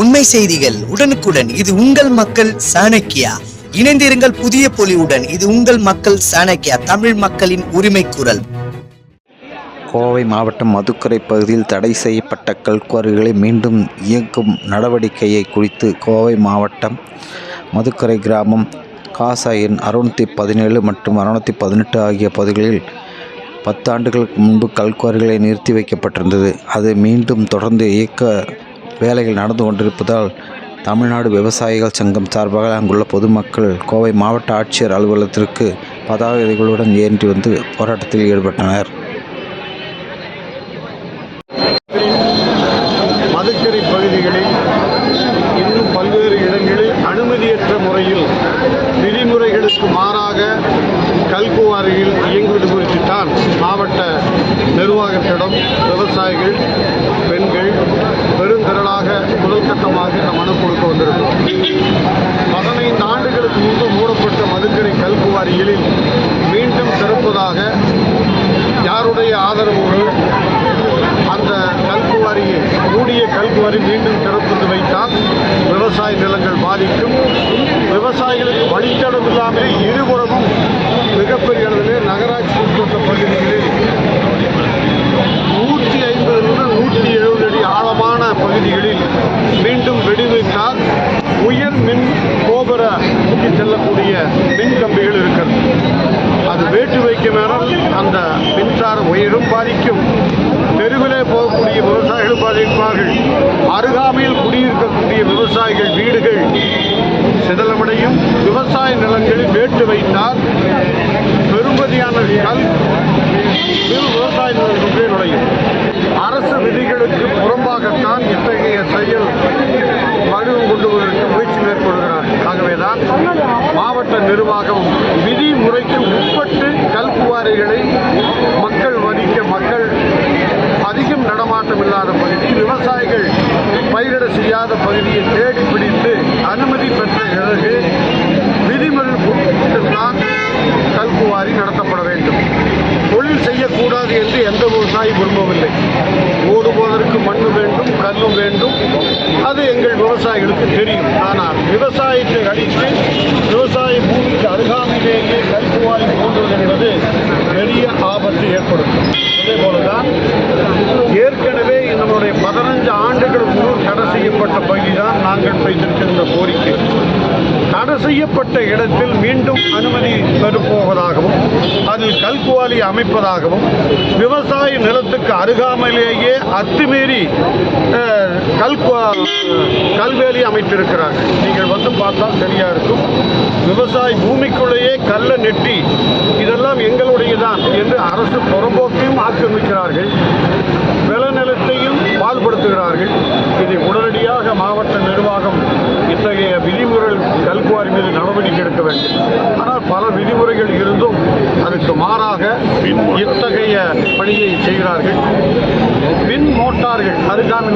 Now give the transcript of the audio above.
உண்மை செய்திகள் உடனுக்குடன். இது உங்கள் மக்கள் சாணக்கியா. இணைந்திருங்கள் புதிய பொலிவுடன். இது உங்கள் மக்கள் சாணக்கியா, தமிழ் மக்களின் உரிமை குரல். கோவை மாவட்டம் மதுக்கரை பகுதியில் தடை செய்யப்பட்ட கல்குவாரிகளை மீண்டும் இயக்கும் நடவடிக்கையை குறித்து கோவை மாவட்டம் மதுக்கரை கிராமம் காசா எண் 617 மற்றும் 618 ஆகிய பகுதிகளில் 10 ஆண்டுகளுக்கு முன்பு கல்குவாரிகளை நிறுத்தி வைக்கப்பட்டிருந்தது. அது மீண்டும் தொடர்ந்து இயக்க வேலைகள் நடந்து கொண்டிருப்பதால் தமிழ்நாடு விவசாயிகள் சங்கம் சார்பாக அங்குள்ள பொதுமக்கள் கோவை மாவட்ட ஆட்சியர் அலுவலகத்திற்கு பதாகைகளுடன் ஏற்றி வந்து போராட்டத்தில் ஈடுபட்டனர். மதுக்கரை பகுதிகளில் இன்னும் பல்வேறு இடங்களில் அனுமதியற்ற முறையில் விதிமுறைகளுக்கு மாறாக கல்குவாரியில் இயங்குவது குறித்து தான் மாவட்ட நிர்வாகத்திடம் விவசாயிகள், பெண்கள் பெருந்திரளாக முதல் கட்டமாக மனு கொடுக்க வந்திருக்கிறோம். 15 ஆண்டுகளுக்கு முன்பு மூடப்பட்ட மதுக்கரை கல்குவாரிகளில் மீண்டும் திறப்பதாக யாருடைய ஆதரவோடு அந்த கல்குவாரியை மூடிய கல்குவாரி மீண்டும் திறந்து வைத்தால் விவசாய நிலங்கள் பாதிக்கும். விவசாயிகளுக்கு வழித்தடம் இல்லாமல் இருபுறமும் மிகப்பெரிய அளவிலே நகராட்சி உட்பட்ட பகுதிகளில் 150 முதல் 170 அடி ஆழமான பகுதிகளில் மீண்டும் வெடி வைத்தால் உயர் மின் கோபுர செல்லக்கூடிய மின் கம்பிகள் இருக்கிறது. அது வேட்டு வைக்குமானால் அந்த மின்சார உயரும் பாதிக்கும். தெருவிலே போகக்கூடிய விவசாயிகள் பாதிப்பார்கள். அருகாமையில் குடியிருக்கக்கூடிய விவசாயிகள் வீடுகள் சிதலமடையும். விவசாய நிலங்களில் வேட்டு வைத்தால் பெரும்பதியான கல் விவசாய நிலங்களுக்கே நுழையும். அரசு விதிகளுக்கு புறம்பாகத்தான் இத்தகைய செயல் வடிவம் கொண்டு வருவதற்கு முயற்சி மேற்கொள்கிறார். ஆகவேதான் மாவட்ட நிர்வாகம் விதிமுறைக்கு உட்பட்டு கல்குவாரிகளை மக்கள் வதிக்க, மக்கள் அதிகம் நடமாட்டம் இல்லாத பகுதி, விவசாயிகள் பயிரிட செய்யாத பகுதியை தேடி பிடித்து அனுமதி பெற்ற பிறகு விதிமுறைதான் கல்குவாரி நடத்தப்பட வேண்டும். தொழில் செய்யக்கூடாது என்று எந்த விவசாயி விரும்பவில்லை. ஓடுவதற்கு மண்ணு வேண்டும், கல்லும் வேண்டும், அது எங்கள் விவசாயிகளுக்கு தெரியும். ஆனால் விவசாயத்தை அடித்து விவசாய பூமிக்கு அருகாமையிலேயே கல்குவாரி போன்றது என்பது பெரிய ஆபத்து ஏற்படும். அதே போலதான் ஏற்கனவே நம்முடைய 15 ஆண்டுகள் முன்பு தடை செய்யப்பட்ட பகுதிதான் நாங்கள் வைத்திருக்கின்ற கோரிக்கை. தடை செய்யப்பட்ட இடத்தில் மீண்டும் அனுமதி பெறப்போவதாகவும் அதில் கல்குவாரி அமைப்பதாகவும் விவசாய நிலத்துக்கு அருகாமையிலேயே அத்துமீறி கல்வேலி அமைத்திருக்கிறார்கள். நீங்கள் வந்து பார்த்தால் சரியா இருக்கும். விவசாய பூமிக்குள்ளேயே கல்லை நெட்டி இதெல்லாம் எங்களுடையதான் என்று அரசு புறம்போக்கையும் ஆக்கிரமிக்கிறார்கள், விளைநிலத்தையும் பால்படுத்துகிறார்கள். இதை உடனடியாக மாவட்ட நிர்வாகம் இத்தகைய விதிமுறை கல்குவாரி மீது நடவடிக்கை எடுக்க வேண்டும். ஆனால் பல விதிமுறைகள் இருந்தும் அதுக்கு மாறாக இத்தகைய பணியை செய்கிறார்கள். மின் மோட்டார்கள் அருகாமையில்